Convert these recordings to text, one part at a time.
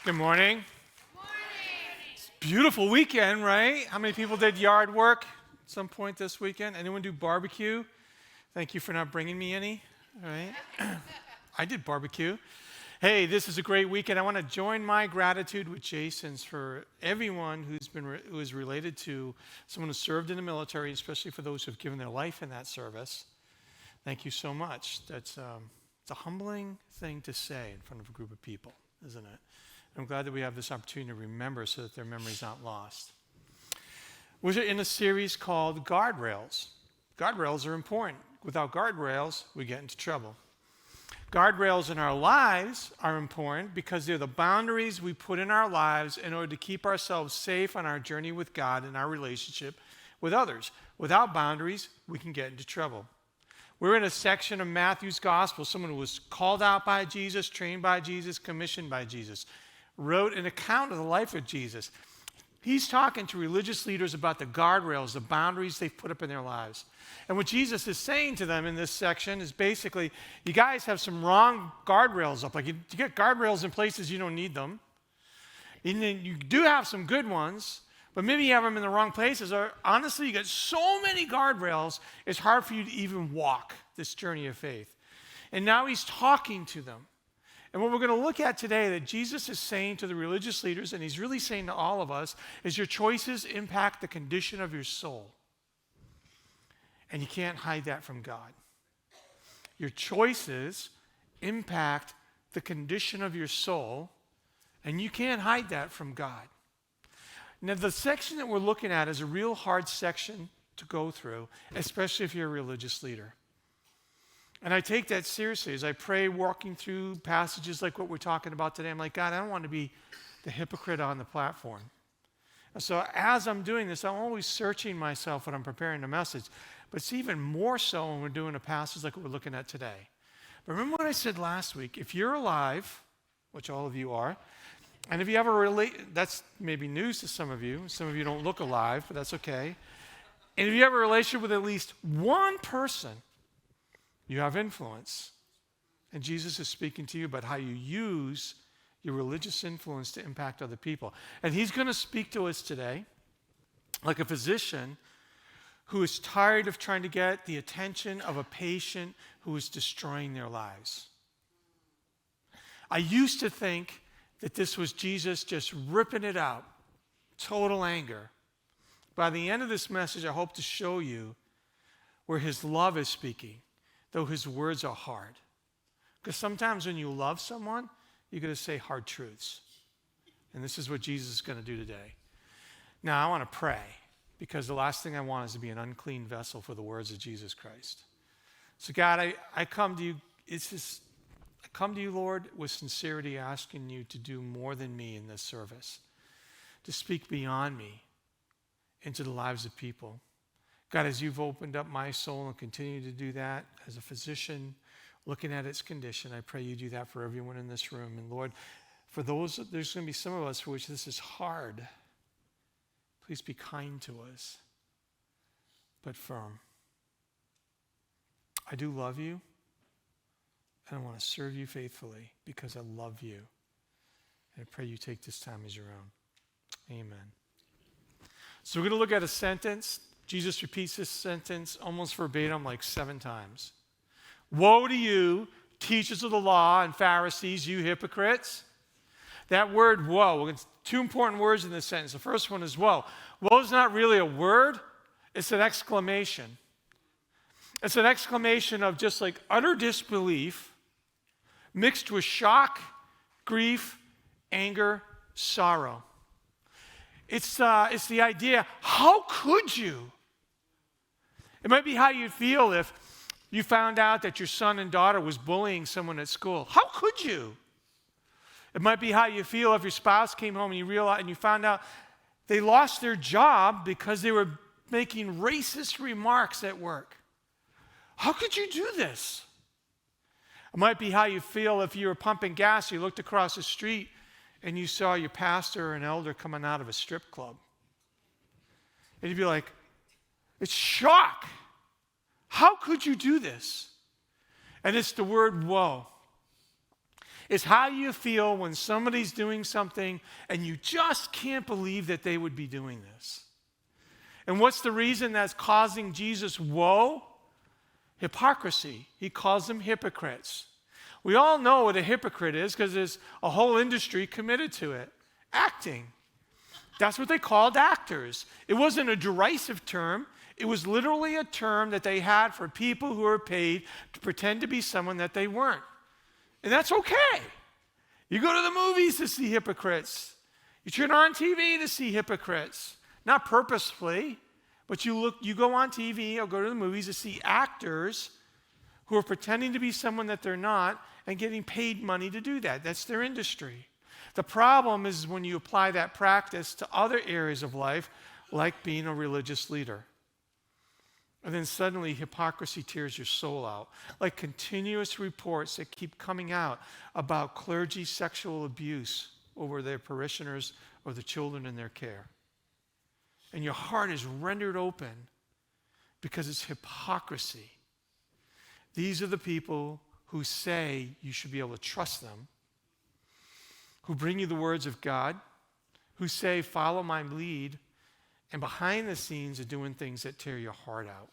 Good morning. It's a beautiful weekend, right? How many people did yard work at some point this weekend? Anyone do barbecue? Thank you for not bringing me any. All right. I did barbecue. Hey, this is a great weekend. I want to join my gratitude with Jason's for everyone who is related to someone who served in the military, especially for those who have given their life in that service. Thank you so much. It's a humbling thing to say in front of a group of people, isn't it? I'm glad that we have this opportunity to remember so that their memory's not lost. We're in a series called Guardrails. Guardrails are important. Without guardrails, we get into trouble. Guardrails in our lives are important because they're the boundaries we put in our lives in order to keep ourselves safe on our journey with God and our relationship with others. Without boundaries, we can get into trouble. We're in a section of Matthew's gospel, someone who was called out by Jesus, trained by Jesus, commissioned by Jesus, wrote an account of the life of Jesus. He's talking to religious leaders about the guardrails, the boundaries they've put up in their lives. And what Jesus is saying to them in this section is basically, you guys have some wrong guardrails up. Like you get guardrails in places you don't need them. And then you do have some good ones, but maybe you have them in the wrong places. Or honestly, you get so many guardrails, it's hard for you to even walk this journey of faith. And now he's talking to them. And what we're going to look at today that Jesus is saying to the religious leaders, and he's really saying to all of us, is your choices impact the condition of your soul. And you can't hide that from God. Your choices impact the condition of your soul, and you can't hide that from God. Now, the section that we're looking at is a real hard section to go through, especially if you're a religious leader. And I take that seriously as I pray walking through passages like what we're talking about today. I'm like, God, I don't want to be the hypocrite on the platform. And so as I'm doing this, I'm always searching myself when I'm preparing a message. But it's even more so when we're doing a passage like what we're looking at today. But remember what I said last week? If you're alive, which all of you are, and if you have that's maybe news to some of you. Some of you don't look alive, but that's okay. And if you have a relationship with at least one person, you have influence. And Jesus is speaking to you about how you use your religious influence to impact other people. And he's going to speak to us today like a physician who is tired of trying to get the attention of a patient who is destroying their lives. I used to think that this was Jesus just ripping it out, total anger. By the end of this message, I hope to show you where his love is speaking, though his words are hard. Because sometimes when you love someone, you're going to say hard truths. And this is what Jesus is going to do today. Now, I want to pray, because the last thing I want is to be an unclean vessel for the words of Jesus Christ. So God, I come to you, I come to you, Lord, with sincerity, asking you to do more than me in this service, to speak beyond me into the lives of people. God, as you've opened up my soul and continue to do that as a physician, looking at its condition, I pray you do that for everyone in this room. And Lord, for those, there's going to be some of us for which this is hard. Please be kind to us, but firm. I do love you, and I want to serve you faithfully because I love you. And I pray you take this time as your own. Amen. So we're going to look at a sentence. Jesus repeats this sentence almost verbatim like 7 times. Woe to you, teachers of the law and Pharisees, you hypocrites. That word woe, it's 2 important words in this sentence. The first one is woe. Woe is not really a word, it's an exclamation. It's an exclamation of just like utter disbelief mixed with shock, grief, anger, sorrow. It's the idea, how could you? It might be how you'd feel if you found out that your son and daughter was bullying someone at school. How could you? It might be how you feel if your spouse came home and you found out they lost their job because they were making racist remarks at work. How could you do this? It might be how you feel if you were pumping gas, you looked across the street and you saw your pastor or an elder coming out of a strip club. And you'd be like, it's shock. How could you do this? And it's the word woe. It's how you feel when somebody's doing something and you just can't believe that they would be doing this. And what's the reason that's causing Jesus woe? Hypocrisy. He calls them hypocrites. We all know what a hypocrite is because there's a whole industry committed to it. Acting. That's what they called actors. It wasn't a derisive term. It was literally a term that they had for people who were paid to pretend to be someone that they weren't. And that's okay. You go to the movies to see hypocrites. You turn on TV to see hypocrites. Not purposefully, but you go on TV or go to the movies to see actors who are pretending to be someone that they're not and getting paid money to do that. That's their industry. The problem is when you apply that practice to other areas of life, like being a religious leader. And then suddenly hypocrisy tears your soul out, like continuous reports that keep coming out about clergy sexual abuse over their parishioners or the children in their care. And your heart is rendered open because it's hypocrisy. These are the people who say you should be able to trust them, who bring you the words of God, who say, follow my lead, and behind the scenes are doing things that tear your heart out.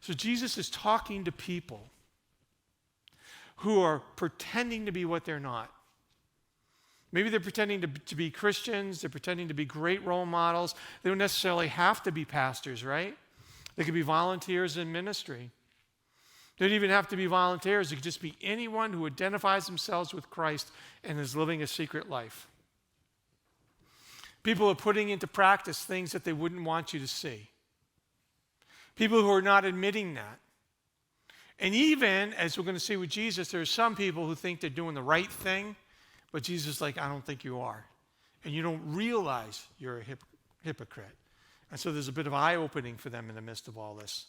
So Jesus is talking to people who are pretending to be what they're not. Maybe they're pretending to be Christians. They're pretending to be great role models. They don't necessarily have to be pastors, right? They could be volunteers in ministry. They don't even have to be volunteers. It could just be anyone who identifies themselves with Christ and is living a secret life. People are putting into practice things that they wouldn't want you to see. People who are not admitting that. And even, as we're going to see with Jesus, there are some people who think they're doing the right thing, but Jesus is like, I don't think you are. And you don't realize you're a hypocrite. And so there's a bit of eye-opening for them in the midst of all this.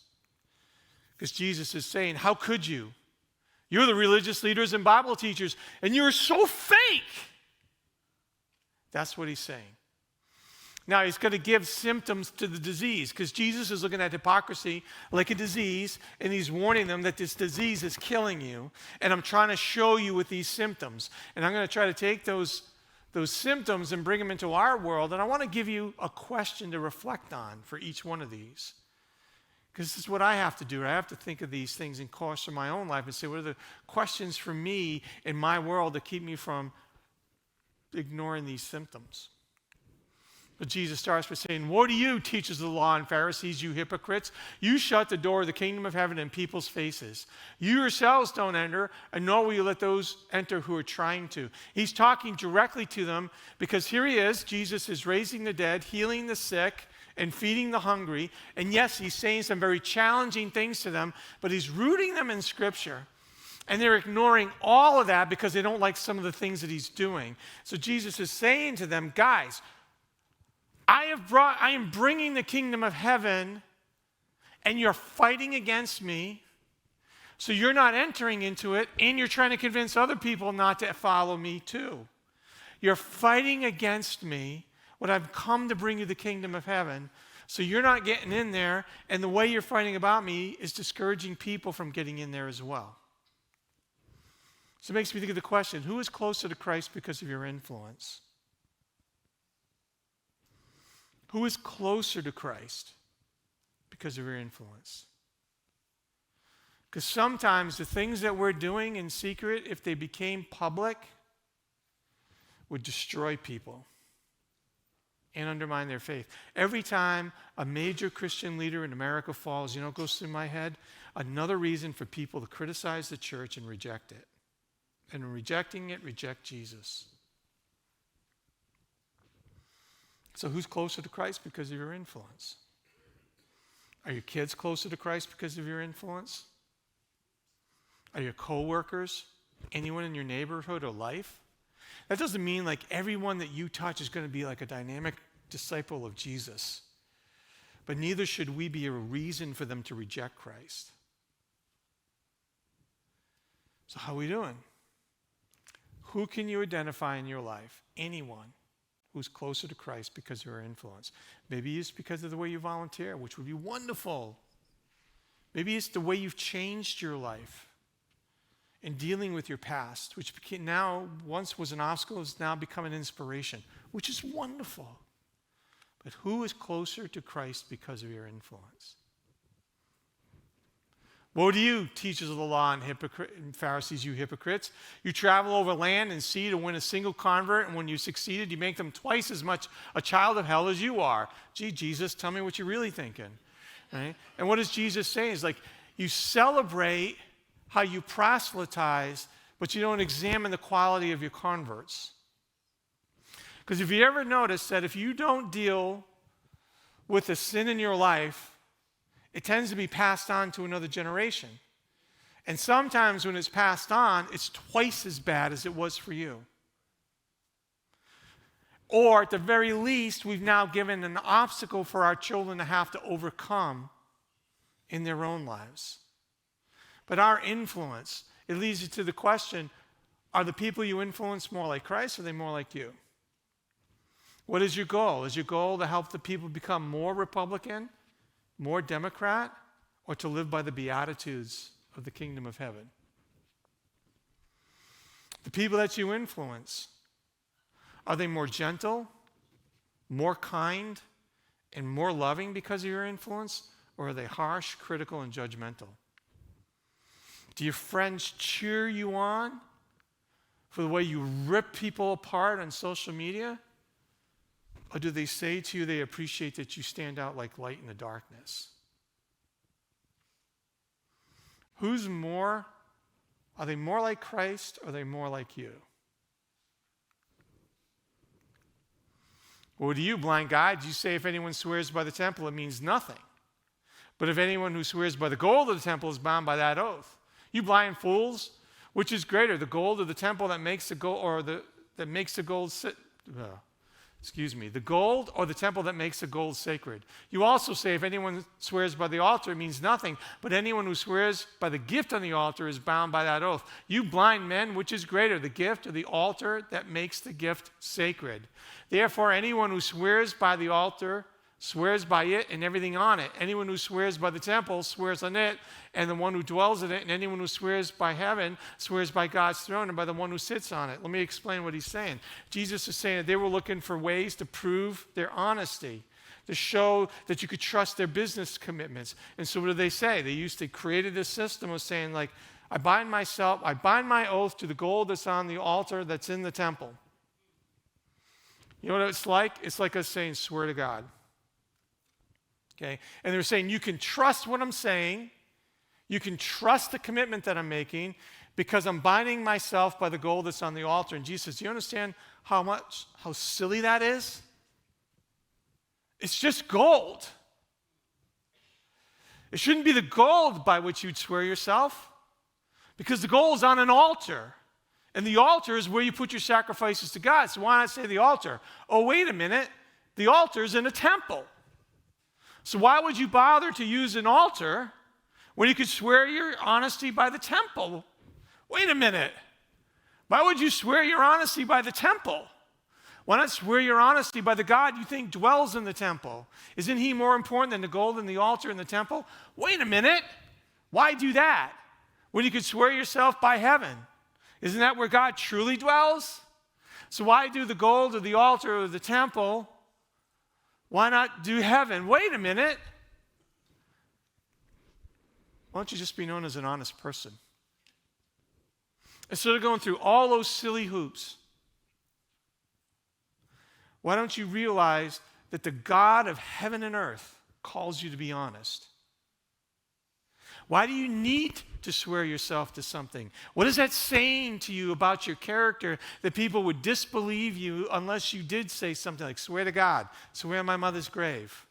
Because Jesus is saying, how could you? You're the religious leaders and Bible teachers, and you're so fake. That's what he's saying. Now, he's going to give symptoms to the disease because Jesus is looking at hypocrisy like a disease, and he's warning them that this disease is killing you, and I'm trying to show you with these symptoms. And I'm going to try to take those symptoms and bring them into our world, and I want to give you a question to reflect on for each one of these. Because this is what I have to do. I have to think of these things in course of my own life and say, what are the questions for me in my world that keep me from ignoring these symptoms? But Jesus starts by saying, woe to you, teachers of the law and Pharisees, you hypocrites. You shut the door of the kingdom of heaven in people's faces. You yourselves don't enter, and nor will you let those enter who are trying to. He's talking directly to them because here he is. Jesus is raising the dead, healing the sick, and feeding the hungry. And yes, he's saying some very challenging things to them, but he's rooting them in Scripture. And they're ignoring all of that because they don't like some of the things that he's doing. So Jesus is saying to them, guys, I am bringing the kingdom of heaven, and you're fighting against me. So you're not entering into it, and you're trying to convince other people not to follow me too. You're fighting against me, when I've come to bring you the kingdom of heaven. So you're not getting in there, and the way you're fighting about me is discouraging people from getting in there as well. So it makes me think of the question, who is closer to Christ because of your influence? Who is closer to Christ because of your influence? Because sometimes the things that we're doing in secret, if they became public, would destroy people and undermine their faith. Every time a major Christian leader in America falls, you know what goes through my head? Another reason for people to criticize the church and reject it. And in rejecting it, reject Jesus. So who's closer to Christ because of your influence? Are your kids closer to Christ because of your influence? Are your coworkers, anyone in your neighborhood or life? That doesn't mean like everyone that you touch is going to be like a dynamic disciple of Jesus. But neither should we be a reason for them to reject Christ. So how are we doing? Who can you identify in your life? Anyone who's closer to Christ because of your influence. Maybe it's because of the way you volunteer, which would be wonderful. Maybe it's the way you've changed your life in dealing with your past, which now once was an obstacle, has now become an inspiration, which is wonderful. But who is closer to Christ because of your influence? Woe to you, teachers of the law and Pharisees, you hypocrites. You travel over land and sea to win a single convert, and when you succeeded, you make them twice as much a child of hell as you are. Gee, Jesus, tell me what you're really thinking. Right? And what is Jesus saying? It's like you celebrate how you proselytize, but you don't examine the quality of your converts. Because if you ever notice that if you don't deal with the sin in your life, it tends to be passed on to another generation. And sometimes when it's passed on, it's twice as bad as it was for you. Or at the very least, we've now given an obstacle for our children to have to overcome in their own lives. But our influence, it leads you to the question, are the people you influence more like Christ or are they more like you? What is your goal? Is your goal to help the people become more Republican, more Democrat, or to live by the Beatitudes of the kingdom of heaven? The people that you influence, are they more gentle, more kind, and more loving because of your influence? Or are they harsh, critical, and judgmental? Do your friends cheer you on for the way you rip people apart on social media? Or do they say to you they appreciate that you stand out like light in the darkness? Who's more? Are they more like Christ or are they more like you? Well, to you, blind guides, you say if anyone swears by the temple, it means nothing. But if anyone who swears by the gold of the temple is bound by that oath. You blind fools, which is greater, the gold of the temple that makes the gold, or the gold or the temple that makes the gold sacred? You also say if anyone swears by the altar, it means nothing, but anyone who swears by the gift on the altar is bound by that oath. You blind men, which is greater, the gift or the altar that makes the gift sacred? Therefore, anyone who swears by the altar swears by it and everything on it. Anyone who swears by the temple swears on it and the one who dwells in it. And anyone who swears by heaven swears by God's throne and by the one who sits on it. Let me explain what he's saying. Jesus is saying that they were looking for ways to prove their honesty, to show that you could trust their business commitments. And so what did they say? They created this system of saying, like, I bind my oath to the gold that's on the altar that's in the temple. You know what it's like? It's like us saying, swear to God. Okay? And they're saying, you can trust what I'm saying. You can trust the commitment that I'm making because I'm binding myself by the gold that's on the altar. And Jesus says, do you understand how silly that is? It's just gold. It shouldn't be the gold by which you'd swear yourself because the gold is on an altar. And the altar is where you put your sacrifices to God. So why not say the altar? Oh, wait a minute. The altar is in a temple. So why would you bother to use an altar when you could swear your honesty by the temple? Wait a minute. Why would you swear your honesty by the temple? Why not swear your honesty by the God you think dwells in the temple? Isn't he more important than the gold and the altar in the temple? Wait a minute. Why do that when you could swear yourself by heaven? Isn't that where God truly dwells? So why do the gold or the altar or the temple? Why not do heaven? Wait a minute. Why don't you just be known as an honest person? Instead of going through all those silly hoops, why don't you realize that the God of heaven and earth calls you to be honest? Why do you need to swear yourself to something? What is that saying to you about your character that people would disbelieve you unless you did say something like, swear to God, swear on my mother's grave?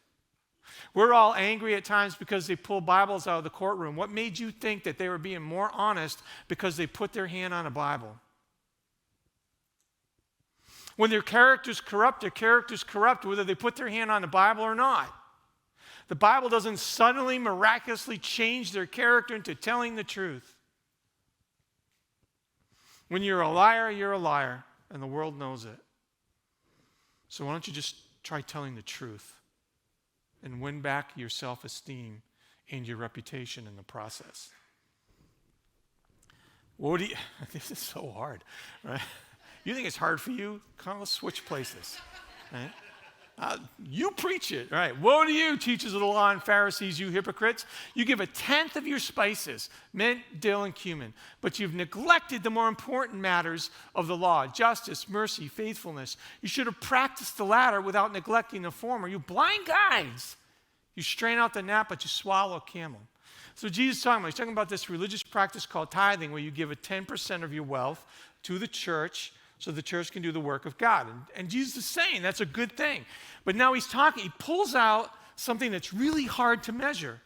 We're all angry at times because they pull Bibles out of the courtroom. What made you think that they were being more honest because they put their hand on a Bible? When their character's corrupt, their character's corrupt whether they put their hand on the Bible or not. The Bible doesn't suddenly, miraculously change their character into telling the truth. When you're a liar, and the world knows it. So why don't you just try telling the truth and win back your self-esteem and your reputation in the process? What do you, this is so hard, right? You think it's hard for you? Come, let's switch places, right? You preach it, right? Woe to you, teachers of the law and Pharisees, you hypocrites. You give 1/10 of your spices, mint, dill, and cumin, but you've neglected the more important matters of the law, justice, mercy, faithfulness. You should have practiced the latter without neglecting the former. You blind guides. You strain out the gnat, but you swallow a camel. So Jesus is talking about, he's talking about this religious practice called tithing, where you give 10% of your wealth to the church so the church can do the work of God. And Jesus is saying that's a good thing. But now he's talking, he pulls out something that's really hard to measure,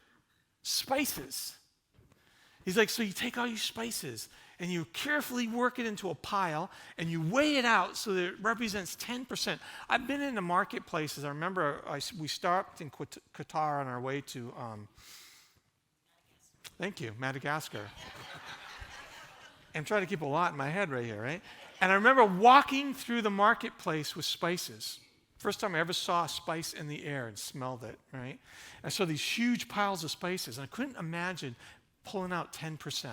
spices. He's like, so you take all your spices and you carefully work it into a pile and you weigh it out so that it represents 10%. I've been in the marketplaces. I remember we stopped in Qatar on our way to, thank you, Madagascar. I'm trying to keep a lot in my head right here, right? And I remember walking through the marketplace with spices. First time I ever saw a spice in the air and smelled it, right? I saw these huge piles of spices, and I couldn't imagine pulling out 10%.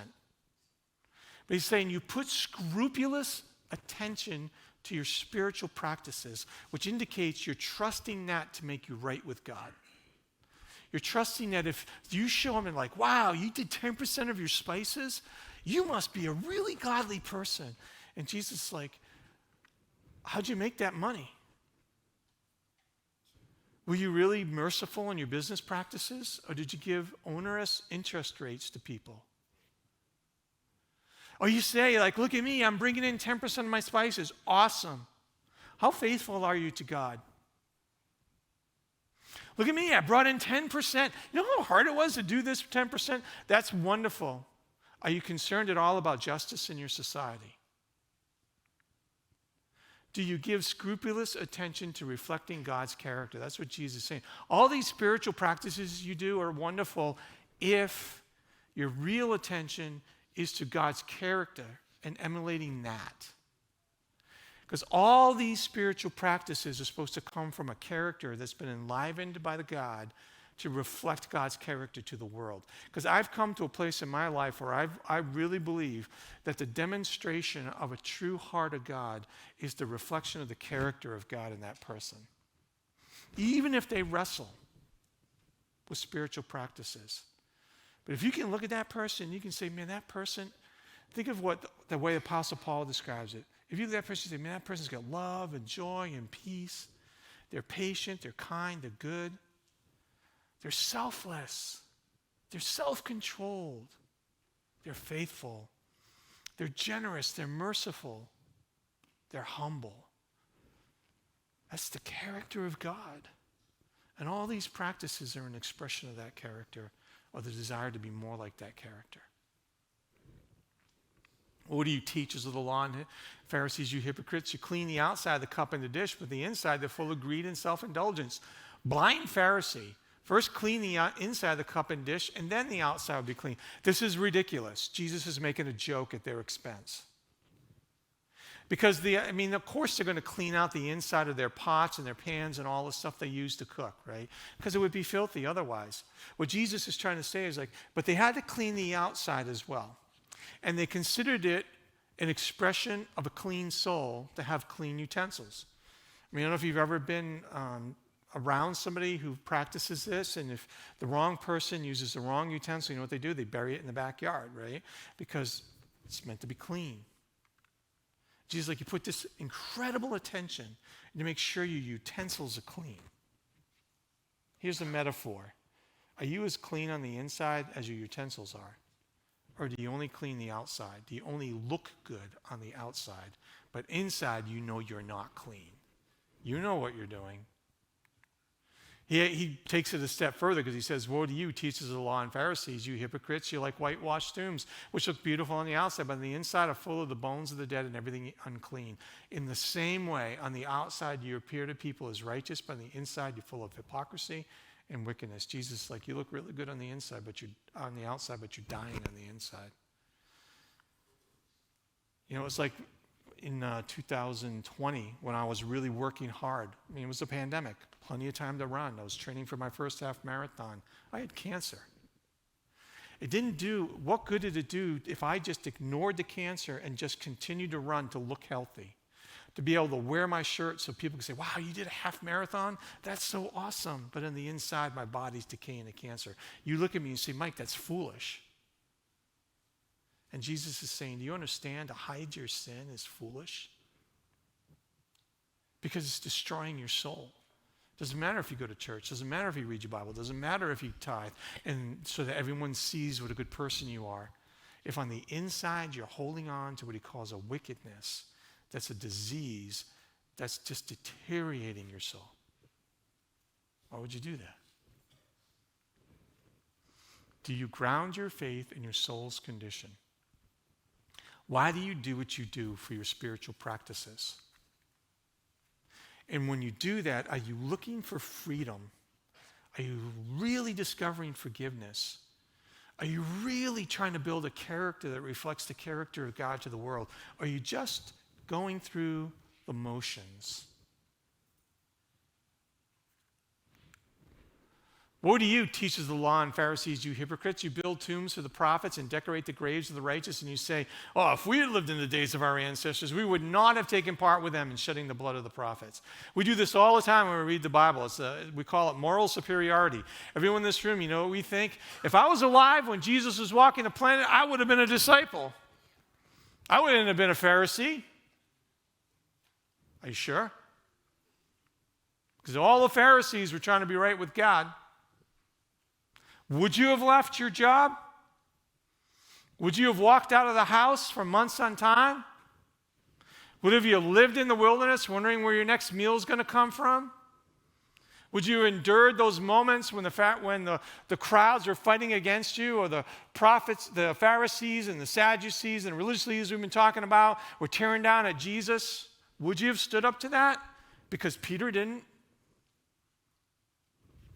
But he's saying you put scrupulous attention to your spiritual practices, which indicates you're trusting that to make you right with God. You're trusting that if you show him and like, wow, you did 10% of your spices, you must be a really godly person. And Jesus is like, how'd you make that money? Were you really merciful in your business practices? Or did you give onerous interest rates to people? Or you say, like, look at me, I'm bringing in 10% of my spices. Awesome. How faithful are you to God? Look at me, I brought in 10%. You know how hard it was to do this 10%? That's wonderful. Are you concerned at all about justice in your society? Do you give scrupulous attention to reflecting God's character? That's what Jesus is saying. All these spiritual practices you do are wonderful if your real attention is to God's character and emulating that. Because all these spiritual practices are supposed to come from a character that's been enlivened by the God to reflect God's character to the world. Because I've come to a place in my life where I really believe that the demonstration of a true heart of God is the reflection of the character of God in that person. Even if they wrestle with spiritual practices. But if you can look at that person, you can say, man, that person, think of what the way Apostle Paul describes it. If you look at that person, you say, man, that person's got love and joy and peace. They're patient, they're kind, they're good. They're selfless. They're self-controlled. They're faithful. They're generous. They're merciful. They're humble. That's the character of God. And all these practices are an expression of that character or the desire to be more like that character. What do you teachers of the law and Pharisees, you hypocrites? You clean the outside of the cup and the dish, but the inside they're full of greed and self-indulgence. Blind Pharisee. First clean the inside of the cup and dish, and then the outside will be clean. This is ridiculous. Jesus is making a joke at their expense. Because, of course they're going to clean out the inside of their pots and their pans and all the stuff they use to cook, right? Because it would be filthy otherwise. What Jesus is trying to say is but they had to clean the outside as well. And they considered it an expression of a clean soul to have clean utensils. I don't know if you've ever been around somebody who practices this, and if the wrong person uses the wrong utensil, you know what they do? They bury it in the backyard, right? Because it's meant to be clean. Jesus you put this incredible attention to make sure your utensils are clean. Here's a metaphor. Are you as clean on the inside as your utensils are? Or do you only clean the outside? Do you only look good on the outside, but inside you know you're not clean? You know what you're doing. He takes it a step further because he says, woe to you, teachers of the law and Pharisees, you hypocrites. You're like whitewashed tombs, which look beautiful on the outside, but on the inside are full of the bones of the dead and everything unclean. In the same way, on the outside you appear to people as righteous, but on the inside you're full of hypocrisy and wickedness. Jesus is you look really good on the inside, but you're on the outside, but you're dying on the inside. It's like in 2020 when I was really working hard. It was a pandemic. Plenty of time to run. I was training for my first half marathon. I had cancer. It didn't do, what good did it do if I just ignored the cancer and just continued to run to look healthy? To be able to wear my shirt so people can say, wow, you did a half marathon? That's so awesome. But on the inside, my body's decaying to cancer. You look at me and say, Mike, that's foolish. And Jesus is saying, do you understand? To hide your sin is foolish. Because it's destroying your soul. Doesn't matter if you go to church. Doesn't matter if you read your Bible. Doesn't matter if you tithe. And so that everyone sees what a good person you are. If on the inside you're holding on to what he calls a wickedness, that's a disease, that's just deteriorating your soul. Why would you do that? Do you ground your faith in your soul's condition? Why do you do what you do for your spiritual practices? And when you do that, are you looking for freedom? Are you really discovering forgiveness? Are you really trying to build a character that reflects the character of God to the world? Or are you just going through the motions? Woe to you, teachers of the law and Pharisees, you hypocrites! You build tombs for the prophets and decorate the graves of the righteous, and you say, oh, if we had lived in the days of our ancestors, we would not have taken part with them in shedding the blood of the prophets. We do this all the time when we read the Bible. We call it moral superiority. Everyone in this room, you know what we think? If I was alive when Jesus was walking the planet, I would have been a disciple. I wouldn't have been a Pharisee. Are you sure? Because all the Pharisees were trying to be right with God. Would you have left your job? Would you have walked out of the house for months on time? Would have you lived in the wilderness wondering where your next meal is going to come from? Would you have endured those moments when the crowds were fighting against you, or the prophets, the Pharisees and the Sadducees and the religious leaders we've been talking about were tearing down at Jesus? Would you have stood up to that? Because Peter didn't.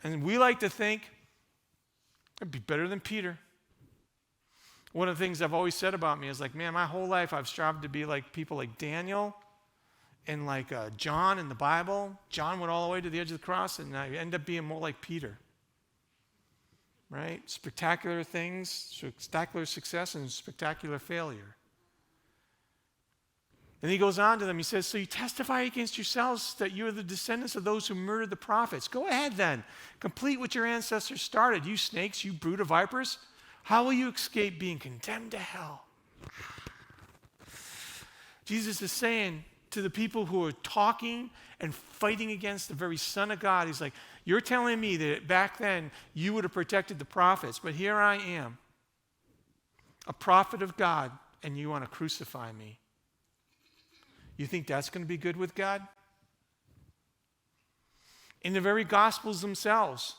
And we like to think, I'd be better than Peter. One of the things I've always said about me is like, man, my whole life I've strived to be like people like Daniel and like John in the Bible. John went all the way to the edge of the cross, and I end up being more like Peter. Right? Spectacular things, spectacular success, and spectacular failure. And he goes on to them. He says, so you testify against yourselves that you are the descendants of those who murdered the prophets. Go ahead then. Complete what your ancestors started. You snakes, you brood of vipers. How will you escape being condemned to hell? Jesus is saying to the people who are talking and fighting against the very Son of God, he's like, you're telling me that back then you would have protected the prophets, but here I am, a prophet of God, and you want to crucify me. You think that's going to be good with God? In the very Gospels themselves,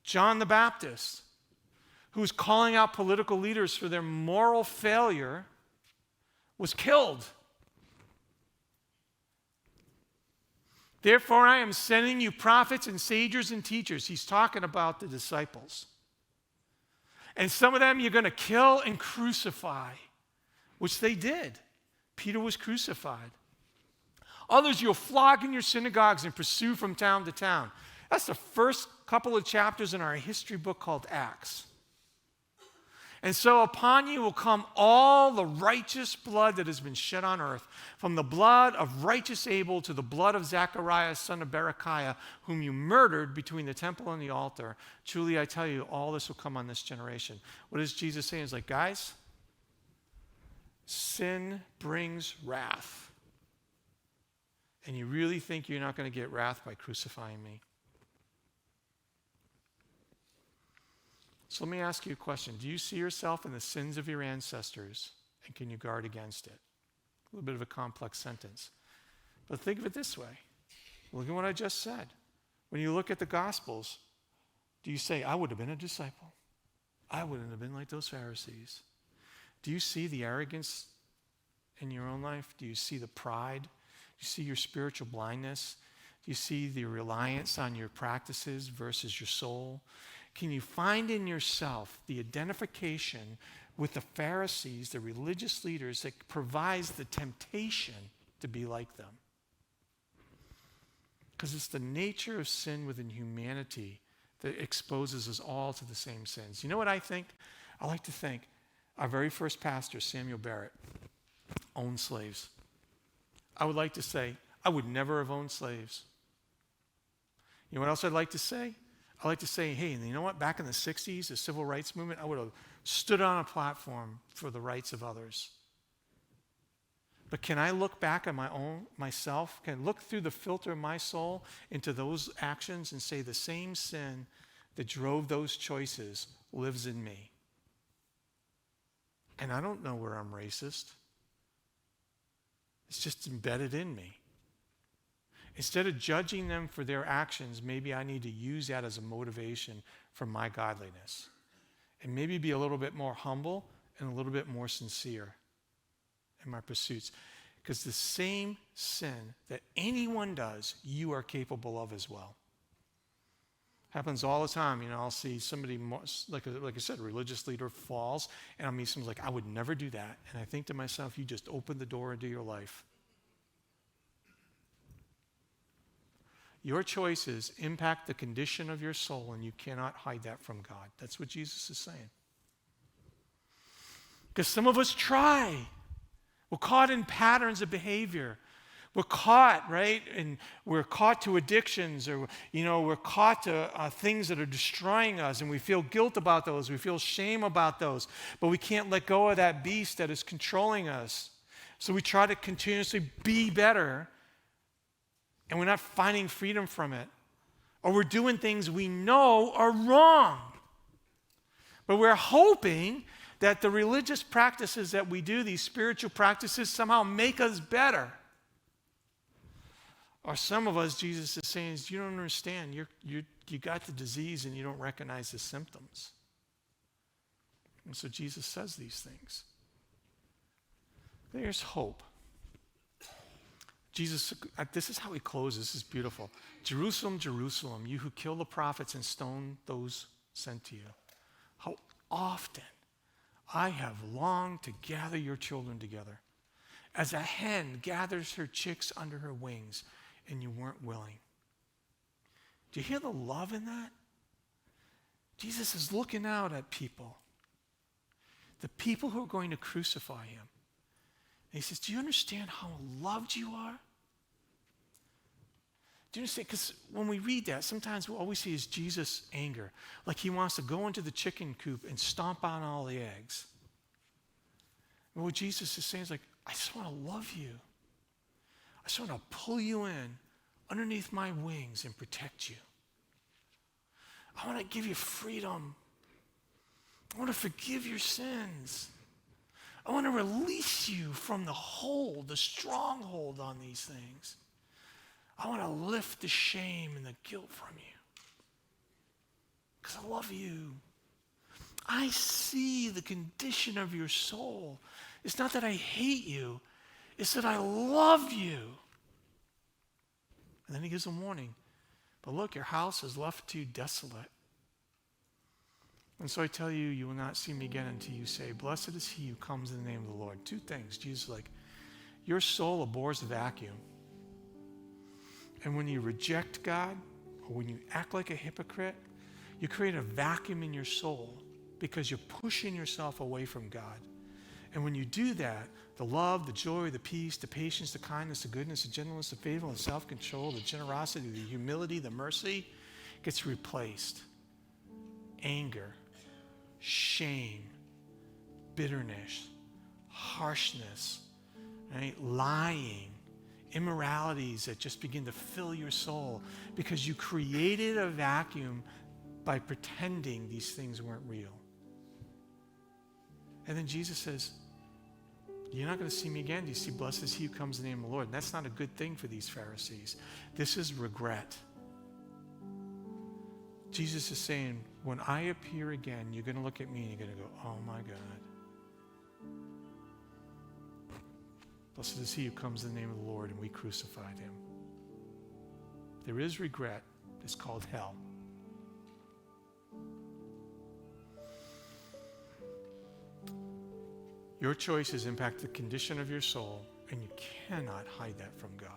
John the Baptist, who was calling out political leaders for their moral failure, was killed. Therefore, I am sending you prophets and sages and teachers. He's talking about the disciples. And some of them you're going to kill and crucify, which they did. Peter was crucified. Others you'll flog in your synagogues and pursue from town to town. That's the first couple of chapters in our history book called Acts. And so upon you will come all the righteous blood that has been shed on earth, from the blood of righteous Abel to the blood of Zacharias, son of Berechiah, whom you murdered between the temple and the altar. Truly I tell you, all this will come on this generation. What is Jesus saying? He's like, guys, sin brings wrath. And you really think you're not going to get wrath by crucifying me? So let me ask you a question. Do you see yourself in the sins of your ancestors, and can you guard against it? A little bit of a complex sentence. But think of it this way. Look at what I just said. When you look at the Gospels, do you say, I would have been a disciple? I wouldn't have been like those Pharisees. Do you see the arrogance in your own life? Do you see the pride? Do you see your spiritual blindness? Do you see the reliance on your practices versus your soul? Can you find in yourself the identification with the Pharisees, the religious leaders, that provides the temptation to be like them? Because it's the nature of sin within humanity that exposes us all to the same sins. You know what I think? I like to think our very first pastor, Samuel Barrett, owned slaves. I would like to say, I would never have owned slaves. You know what else I'd like to say? I'd like to say, hey, you know what? Back in the 60s, the civil rights movement, I would have stood on a platform for the rights of others. But can I look back at myself? Can I look through the filter of my soul into those actions and say the same sin that drove those choices lives in me? And I don't know where I'm racist. It's just embedded in me. Instead of judging them for their actions, maybe I need to use that as a motivation for my godliness. And maybe be a little bit more humble and a little bit more sincere in my pursuits. Because the same sin that anyone does, you are capable of as well. Happens all the time. I'll see somebody, like I said, a religious leader falls, and I'll meet someone like, I would never do that. And I think to myself, you just opened the door into your life. Your choices impact the condition of your soul, and you cannot hide that from God. That's what Jesus is saying. Because some of us try. We're caught in patterns of behavior. We're caught, right? And we're caught to addictions, or, we're caught to things that are destroying us, and we feel guilt about those. We feel shame about those. But we can't let go of that beast that is controlling us. So we try to continuously be better, and we're not finding freedom from it. Or we're doing things we know are wrong. But we're hoping that the religious practices that we do, these spiritual practices, somehow make us better. Or some of us, Jesus is saying, you don't understand. You got the disease and you don't recognize the symptoms. And so Jesus says these things. There's hope. Jesus, this is how he closes. This is beautiful. Jerusalem, Jerusalem, you who kill the prophets and stone those sent to you. How often I have longed to gather your children together, as a hen gathers her chicks under her wings, and you weren't willing. Do you hear the love in that? Jesus is looking out at people, the people who are going to crucify him. And he says, do you understand how loved you are? Do you understand? Because when we read that, sometimes all we see is Jesus' anger. Like he wants to go into the chicken coop and stomp on all the eggs. And what Jesus is saying is like, I just want to love you. I just want to pull you in underneath my wings and protect you. I want to give you freedom. I want to forgive your sins. I want to release you from the hold, the stronghold on these things. I want to lift the shame and the guilt from you. Because I love you. I see the condition of your soul. It's not that I hate you. It's that I love you. And then he gives a warning. But look, your house is left to you desolate. And so I tell you, you will not see me again until you say, blessed is he who comes in the name of the Lord. Two things. Jesus is like, your soul abhors the vacuum. And when you reject God, or when you act like a hypocrite, you create a vacuum in your soul because you're pushing yourself away from God. And when you do that, the love, the joy, the peace, the patience, the kindness, the goodness, the gentleness, the faithfulness, the self-control, the generosity, the humility, the mercy gets replaced. Anger, shame, bitterness, harshness, right? Lying, immoralities that just begin to fill your soul because you created a vacuum by pretending these things weren't real. And then Jesus says, you're not going to see me again. Do you see, blessed is he who comes in the name of the Lord? And that's not a good thing for these Pharisees. This is regret. Jesus is saying, when I appear again, you're going to look at me and you're going to go, oh my God. Blessed is he who comes in the name of the Lord, and we crucified him. There is regret. It's called hell. Your choices impact the condition of your soul, and you cannot hide that from God.